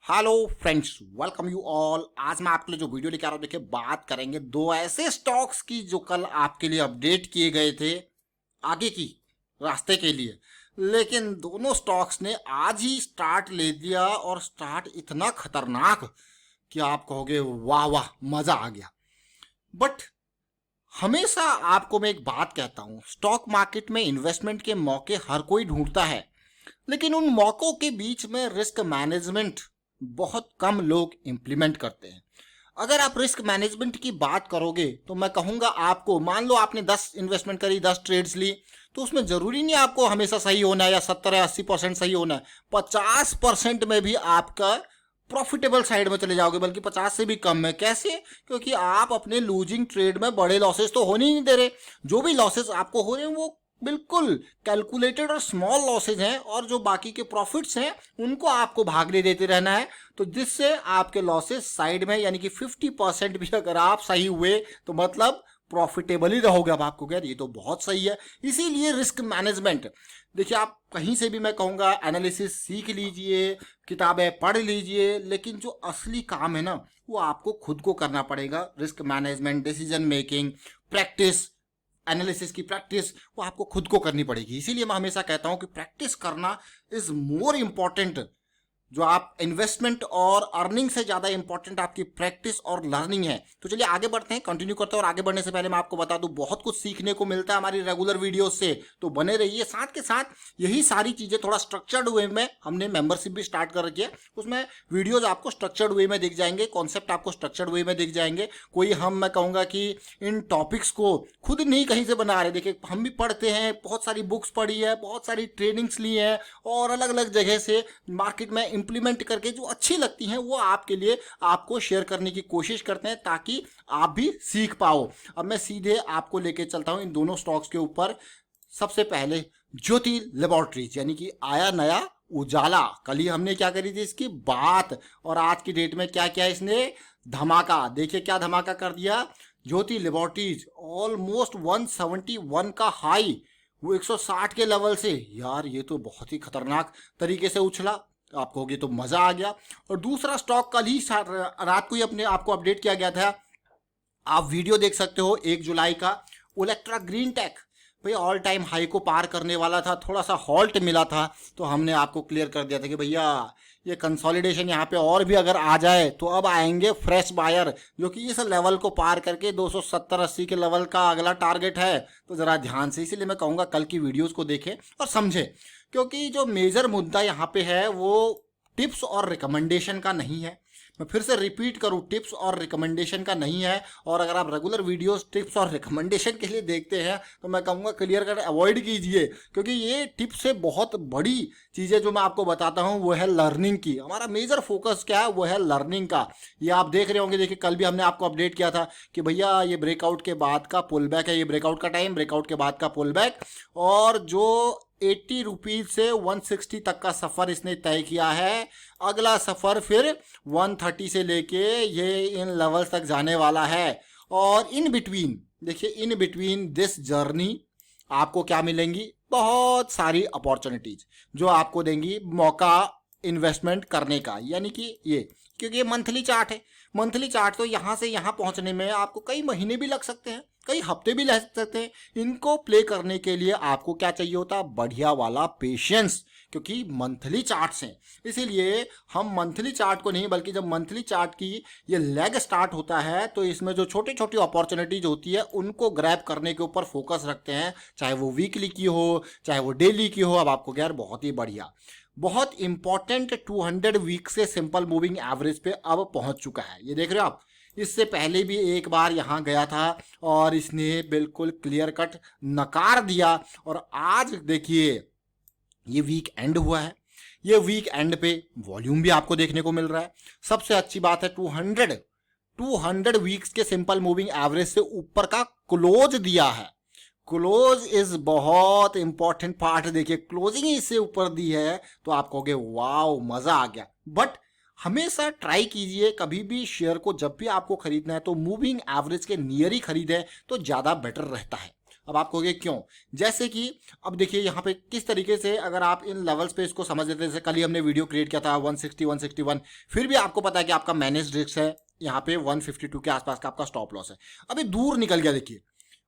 Hello friends, welcome you all. आज मैं आपके लिए जो वीडियो लेके आ रहा हूँ, देखिए बात करेंगे दो ऐसे स्टॉक्स की जो कल आपके लिए अपडेट किए गए थे आगे की रास्ते के लिए, लेकिन दोनों स्टॉक्स ने आज ही स्टार्ट ले दिया और स्टार्ट इतना खतरनाक कि आप कहोगे वाह वाह मजा आ गया। बट हमेशा आपको मैं एक बात कहता हूँ, स्टॉक मार्केट में इन्वेस्टमेंट के मौके हर कोई ढूंढता है, लेकिन उन मौकों के बीच में रिस्क मैनेजमेंट बहुत कम लोग इंप्लीमेंट करते हैं। अगर आप रिस्क मैनेजमेंट की बात करोगे तो मैं कहूंगा आपको, मान लो आपने 10 इन्वेस्टमेंट करी, 10 ट्रेड्स ली, तो उसमें जरूरी नहीं आपको हमेशा सही होना है या 70 या 80% सही होना है। 50% में भी आपका प्रॉफिटेबल साइड में चले जाओगे, बल्कि 50 से भी कम में। कैसे? क्योंकि आप अपने लूजिंग ट्रेड में बड़े लॉसेस तो होने ही नहीं दे रहे। जो भी लॉसेस आपको हो रहे हैं वो बिल्कुल कैलकुलेटेड और स्मॉल लॉसेज हैं, और जो बाकी के प्रॉफिट्स हैं उनको आपको भागने देते रहना है। तो जिससे आपके लॉसेज साइड में, यानी कि 50% भी अगर आप सही हुए तो मतलब प्रॉफिटेबल ही रहोगे। अब आपको कह रहे ये तो बहुत सही है। इसीलिए रिस्क मैनेजमेंट, देखिए आप कहीं से भी मैं कहूँगा एनालिसिस सीख लीजिए, किताबें पढ़ लीजिए, लेकिन जो असली काम है ना वो आपको खुद को करना पड़ेगा। Risk management, decision making, practice, analysis की प्रैक्टिस वो आपको खुद को करनी पड़ेगी। इसीलिए मैं हमेशा कहता हूं कि प्रैक्टिस करना इज मोर इंपॉर्टेंट। जो आप इन्वेस्टमेंट और अर्निंग से ज्यादा इंपॉर्टेंट आपकी प्रैक्टिस और लर्निंग है। तो चलिए आगे बढ़ते हैं, कंटिन्यू करते हैं। और आगे बढ़ने से पहले मैं आपको बता दूं, बहुत कुछ सीखने को मिलता है हमारी रेगुलर वीडियोस से, तो बने रहिए। साथ के साथ यही सारी चीजें थोड़ा स्ट्रक्चर्ड वे में हमने मेंबरशिप भी स्टार्ट कर रखी है, उसमें वीडियोज आपको स्ट्रक्चर्ड वे में दिख जाएंगे, कॉन्सेप्ट आपको स्ट्रक्चर्ड वे में दिख जाएंगे। कोई मैं कहूंगा कि इन टॉपिक्स को खुद नहीं कहीं से बना रहे। देखिए हम भी पढ़ते हैं, बहुत सारी बुक्स पढ़ी है, बहुत सारी ट्रेनिंग्स ली है, और अलग अलग जगह से मार्केट में इंप्लीमेंट करके जो अच्छी लगती हैं वो आपके लिए आपको शेयर करने की कोशिश करते हैं, ताकि आप भी सीख पाओ। अब मैं सीधे आपको लेके चलता हूं इन दोनों स्टॉक्स के ऊपर। सबसे पहले ज्योति लैबोरेटरीज, यानी कि आया नया उजाला। कल ही हमने क्या करी थी इसकी बात, और आज की डेट में क्या क्या इसने धमाका, देखिए क्या धमाका कर दिया। ज्योति लैबोरेटरीज ऑलमोस्ट 171 का हाई, वो 160 के लेवल से, यार ये तो बहुत ही खतरनाक तरीके से उछला। आपको होगी तो मजा आ गया। और दूसरा स्टॉक कल ही रात को ही अपने आपको अपडेट किया गया था, आप वीडियो देख सकते हो 1 जुलाई का, ओलेक्ट्रा ग्रीन टेक। भैया ऑल टाइम हाई को पार करने वाला था, थोड़ा सा हॉल्ट मिला था, तो हमने आपको क्लियर कर दिया था कि भैया ये कंसोलिडेशन यहाँ पे और भी अगर आ जाए तो अब आएंगे फ्रेश बायर, जो कि इस लेवल को पार करके 270-80 के लेवल का अगला टारगेट है। तो ज़रा ध्यान से, इसीलिए मैं कहूँगा कल की वीडियोस को देखें और समझें, क्योंकि जो मेजर मुद्दा यहाँ पे है वो टिप्स और रिकमेंडेशन का नहीं है। मैं फिर से रिपीट करूं, टिप्स और रिकमेंडेशन का नहीं है। और अगर आप रेगुलर वीडियोस टिप्स और रिकमेंडेशन के लिए देखते हैं तो मैं कहूँगा क्लियर कर अवॉइड कीजिए, क्योंकि ये टिप्स से बहुत बड़ी चीज़ें जो मैं आपको बताता हूँ वो है लर्निंग की। हमारा मेजर फोकस क्या है, वो है लर्निंग का। ये आप देख रहे होंगे, देखिए कल भी हमने आपको अपडेट किया था कि भैया ये ब्रेकआउट के बाद का पुल बैक है, ये ब्रेकआउट का टाइम, ब्रेकआउट के बाद का पुल बैक, और जो 80 रुपीज से 160 तक का सफर इसने तय किया है। अगला सफर फिर 130 से लेके ये इन लेवल्स तक जाने वाला है। और इन बिटवीन, देखिए इन बिटवीन दिस जर्नी आपको क्या मिलेंगी, बहुत सारी अपॉर्चुनिटीज जो आपको देंगी मौका इन्वेस्टमेंट करने का। यानी कि ये, क्योंकि ये मंथली चार्ट है, मंथली चार्ट तो यहाँ से यहाँ पहुँचने में आपको कई महीने भी लग सकते हैं, कई हफ्ते भी लग सकते हैं। इनको प्ले करने के लिए आपको क्या चाहिए होता है, बढ़िया वाला पेशेंस, क्योंकि मंथली चार्ट्स हैं। इसीलिए हम मंथली चार्ट को नहीं, बल्कि जब मंथली चार्ट की ये लेग स्टार्ट होता है तो इसमें जो छोटी छोटी अपॉर्चुनिटीज होती है उनको ग्रैब करने के ऊपर फोकस रखते हैं, चाहे वो वीकली की हो चाहे वो डेली की हो। अब आपको यार बहुत ही बढ़िया, बहुत इंपॉर्टेंट 200 वीक से सिंपल मूविंग एवरेज पे अब पहुंच चुका है। ये देख रहे हो आप, इससे पहले भी एक बार यहाँ गया था और इसने बिल्कुल क्लियर कट नकार दिया। और आज देखिए ये वीक एंड हुआ है, ये वीक एंड पे वॉल्यूम भी आपको देखने को मिल रहा है। सबसे अच्छी बात है 200 वीक्स के सिंपल मूविंग एवरेज से ऊपर का क्लोज दिया है। क्लोज इज बहुत इंपॉर्टेंट पार्ट। देखिए क्लोजिंग ही इससे ऊपर दी है तो आप कहोगे वाओ मजा आ गया। बट हमेशा ट्राई कीजिए, कभी भी शेयर को जब भी आपको खरीदना है तो मूविंग एवरेज के नियर ही खरीदें तो ज्यादा बेटर रहता है। अब आप कहोगे क्यों? जैसे कि अब देखिए यहाँ पे किस तरीके से अगर आप इन लेवल्स पे इसको समझ लेते हैं, जैसे कल ही हमने वीडियो क्रिएट किया था 160 161, फिर भी आपको पता है कि आपका मैनेज रिस्क है यहाँ पे 152 के आसपास का आपका स्टॉप लॉस है। अभी दूर निकल गया देखिए,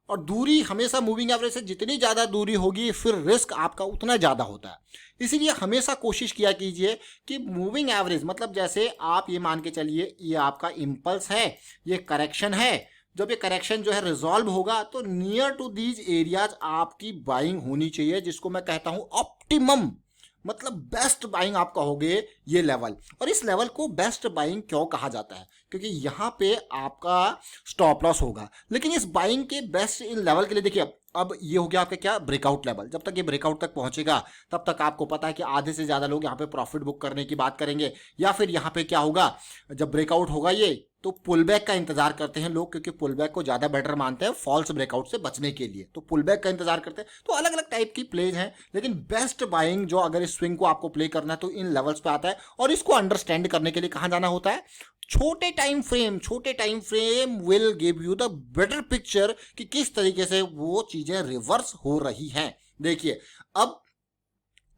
और दूरी हमेशा मूविंग एवरेज से जितनी ज़्यादा दूरी होगी फिर रिस्क आपका उतना ज़्यादा होता है। इसीलिए हमेशा कोशिश किया कीजिए कि मूविंग एवरेज, मतलब जैसे आप ये मान के चलिए ये आपका इम्पल्स है, ये करेक्शन है, जब ये करेक्शन जो है रिजॉल्व होगा तो नियर टू दीज एरियाज आपकी बाइंग होनी चाहिए, जिसको मैं कहता हूं ऑप्टिमम, मतलब बेस्ट बाइंग आप कहोगे ये लेवल। और इस लेवल को बेस्ट बाइंग क्यों कहा जाता है? क्योंकि यहाँ पे आपका स्टॉप लॉस होगा। लेकिन इस बाइंग के बेस्ट इन लेवल के लिए देखिए, अब ये हो गया आपका क्या, ब्रेकआउट लेवल। जब तक ये ब्रेकआउट तक पहुंचेगा तब तक आपको पता है कि आधे से ज़्यादा लोग यहाँ पे प्रॉफिट बुक करने की बात करेंगे, या फिर यहाँ पे क्या होगा, जब ब्रेकआउट होगा ये तो पुल बैक का इंतजार करते हैं लोग, क्योंकि पुल बैक को ज़्यादा बेटर मानते हैं फॉल्स ब्रेकआउट से बचने के लिए, तो पुल बैक का इंतजार करते हैं। तो अलग अलग टाइप की प्लेज हैं, लेकिन बेस्ट बाइंग जो अगर इस स्विंग को आपको प्ले करना है तो इन लेवल्स पे आता है। और इसको अंडरस्टैंड करने के लिए कहाँ जाना होता है, छोटे time frame will give you the better picture कि किस तरीके से वो चीजें रिवर्स हो रही हैं। देखिए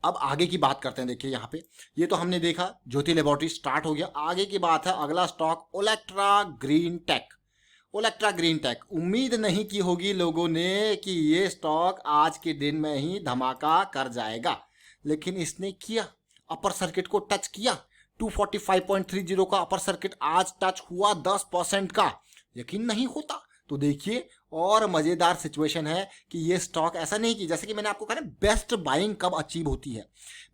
अब आगे की बात करते हैं। देखिए यहाँ पे ये तो हमने देखा ज्योति लेबोरेटरी स्टार्ट हो गया। आगे की बात है अगला stock Olectra Green Tech. Olectra Green Tech, उम्मीद नहीं की होगी लोगों ने कि ये स्टॉक आज के दिन में ही धमाका कर जाएगा, लेकिन इसने किया, अपर सर्किट को टच किया। 245.30 का अपर सर्किट आज टच हुआ 10% का, यकीन नहीं होता। तो देखिए और मजेदार सिचुएशन है कि ये स्टॉक ऐसा नहीं कि जैसे कि मैंने आपको कहा ना, बेस्ट बाइंग कब अचीव होती है?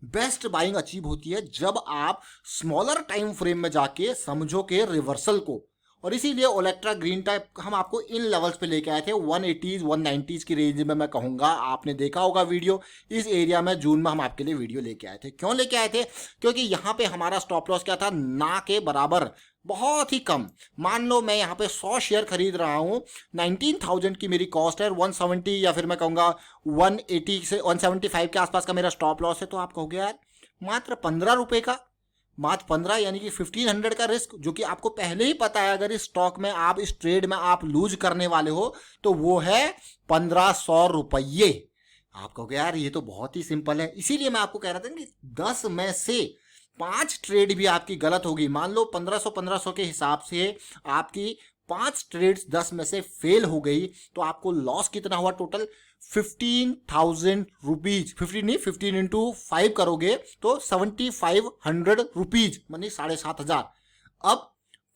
बेस्ट बाइंग अचीव होती है जब आप स्मॉलर टाइम फ्रेम में जाके समझो के रिवर्सल को। और इसीलिए ओलेक्ट्रा ग्रीन टाइप हम आपको इन लेवल्स पे लेके आए थे, 180s 190s की रेंज में। मैं कहूँगा आपने देखा होगा वीडियो, इस एरिया में जून में हम आपके लिए वीडियो लेके आए थे। क्यों लेके आए थे? क्योंकि यहाँ पे हमारा स्टॉप लॉस क्या था, ना के बराबर, बहुत ही कम। मान लो मैं यहाँ पे 100 शेयर खरीद रहा हूँ, 19,000 की मेरी कॉस्ट है, 170 या फिर मैं कहूँगा 180 से 175 के आसपास का मेरा स्टॉप लॉस है। तो आप कहोगे यार मात्र 15 रुपये का, मात्र 15 यानी कि 1500 का रिस्क, जो कि आपको पहले ही पता है अगर इस स्टॉक में आप इस ट्रेड में आप लूज करने वाले हो तो वो है 1500 रुपये। आप कहोगे यार ये तो बहुत ही सिंपल है। इसीलिए मैं आपको कह रहा था कि 10 में से 5 ट्रेड भी आपकी गलत होगी। मान लो 1500 के हिसाब से आपकी 5 ट्रेड्स 10 में से फेल हो गई तो आपको लॉस कितना हुआ टोटल, 15,000 रुपीज। 15 नहीं, 15 इंटू 5 करोगे तो 7,500 रुपीज, मानी 7,500। अब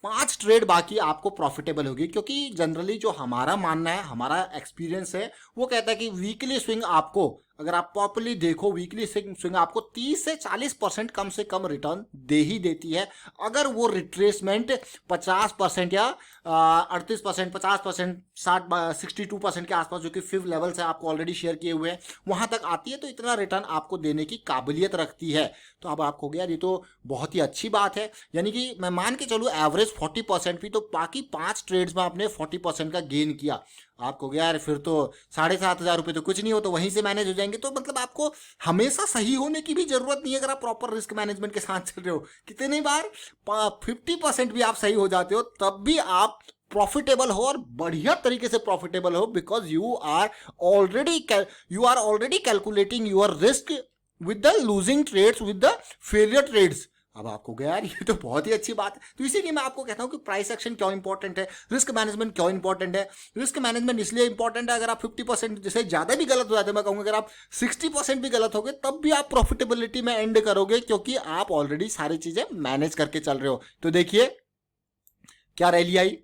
5 ट्रेड बाकी आपको प्रॉफिटेबल होगी, क्योंकि जनरली जो हमारा मानना है, हमारा एक्सपीरियंस है, वो कहता है कि वीकली स्विंग आपको, अगर आप प्रॉपर्ली देखो, वीकली स्विंग आपको 30 से 40% कम से कम रिटर्न दे ही देती है। अगर वो रिट्रेसमेंट 50% या 38%, 50%, 62% के आसपास, जो कि 5 लेवल से आपको ऑलरेडी शेयर किए हुए हैं, वहां तक आती है, तो इतना रिटर्न आपको देने की काबिलियत रखती है। तो अब आपको गया, ये तो बहुत ही अच्छी बात है। यानी कि मैं मान के चलूँ एवरेज 40% भी, तो बाकी 5 ट्रेड्स में आपने 40% का गेन किया। आपको गया यार फिर तो 7,500 रुपये तो कुछ नहीं हो, तो वहीं से मैनेज हो जाएंगे। तो मतलब आपको हमेशा सही होने की भी जरूरत नहीं है अगर आप प्रॉपर रिस्क मैनेजमेंट के साथ चल रहे हो। कितनी बार 50% भी आप सही हो जाते हो, तब भी आप प्रॉफिटेबल हो, और बढ़िया तरीके से प्रॉफिटेबल हो, because you are already calculating your risk with the losing trades, with the failure trades. अब आपको गया यार ये तो बहुत ही अच्छी बात है। तो इसीलिए मैं आपको कहता हूं कि प्राइस एक्शन क्यों इंपॉर्टेंट है, रिस्क मैनेजमेंट क्यों इंपॉर्टेंट है। रिस्क मैनेजमेंट इसलिए इंपॉर्टेंट है, अगर आप 50% जैसे ज्यादा भी गलत हो जाते हैं, मैं कहूंगा अगर आप 60% भी गलत हो गए तब भी आप प्रॉफिटेबिलिटी में एंड करोगे, क्योंकि आप ऑलरेडी सारी चीजें मैनेज करके चल रहे हो। तो देखिए क्या रैली आई,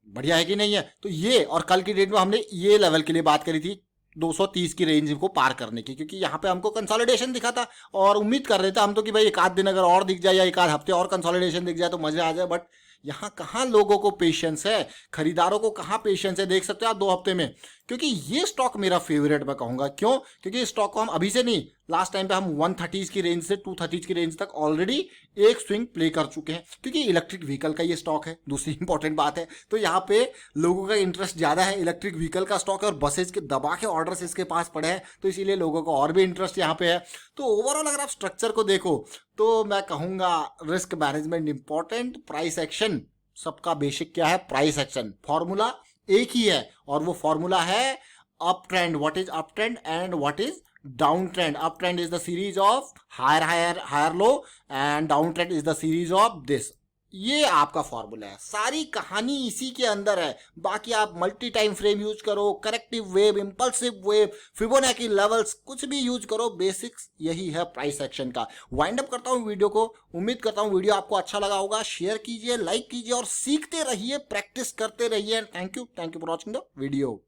बढ़िया है कि नहीं है। तो ये, और कल की डेट में हमने ये लेवल के लिए बात करी थी 230 की रेंज को पार करने की, क्योंकि यहाँ पे हमको कंसोलिडेशन दिखा था, और उम्मीद कर रहे थे हम तो कि भाई एक आध दिन अगर और दिख जाए या एक आध हफ्ते और कंसोलिडेशन दिख जाए तो मजा आ जाए। बट यहाँ कहाँ लोगों को पेशेंस है, खरीदारों को कहाँ पेशेंस है, देख सकते हो आप 2 हफ्ते में। क्योंकि ये स्टॉक मेरा फेवरेट मैं कहूँगा। क्यों? क्योंकि इस स्टॉक को हम अभी से नहीं, लास्ट टाइम पे हम 130 की रेंज से 230 की रेंज तक ऑलरेडी एक स्विंग प्ले कर चुके हैं, क्योंकि इलेक्ट्रिक व्हीकल का ये स्टॉक है। दूसरी इंपॉर्टेंट बात है, तो यहाँ पे लोगों का इंटरेस्ट ज़्यादा है, इलेक्ट्रिक व्हीकल का स्टॉक है, और बसेज के दबा के ऑर्डर्स इसके पास पड़े हैं, तो इसीलिए लोगों को और भी इंटरेस्ट यहाँ पे है। तो ओवरऑल अगर आप स्ट्रक्चर को देखो तो मैं कहूँगा risk management important, price action सबका बेसिक क्या है, प्राइस एक्शन। फॉर्मूला एक ही है, और वो फॉर्मूला है uptrend, what is uptrend and what is downtrend. Uptrend is the series of higher low and downtrend is the series of this. ये आपका फॉर्मूला है, सारी कहानी इसी के अंदर है। बाकी आप मल्टी टाइम फ्रेम यूज करो, corrective wave, impulsive wave, Fibonacci levels, कुछ भी यूज करो, बेसिक्स यही है प्राइस एक्शन का। वाइंड अप करता हूँ वीडियो को। उम्मीद करता हूँ वीडियो आपको अच्छा लगा होगा। शेयर कीजिए, लाइक कीजिए और सीखते रहिए, प्रैक्टिस करते रहिए। Thank you for watching the video.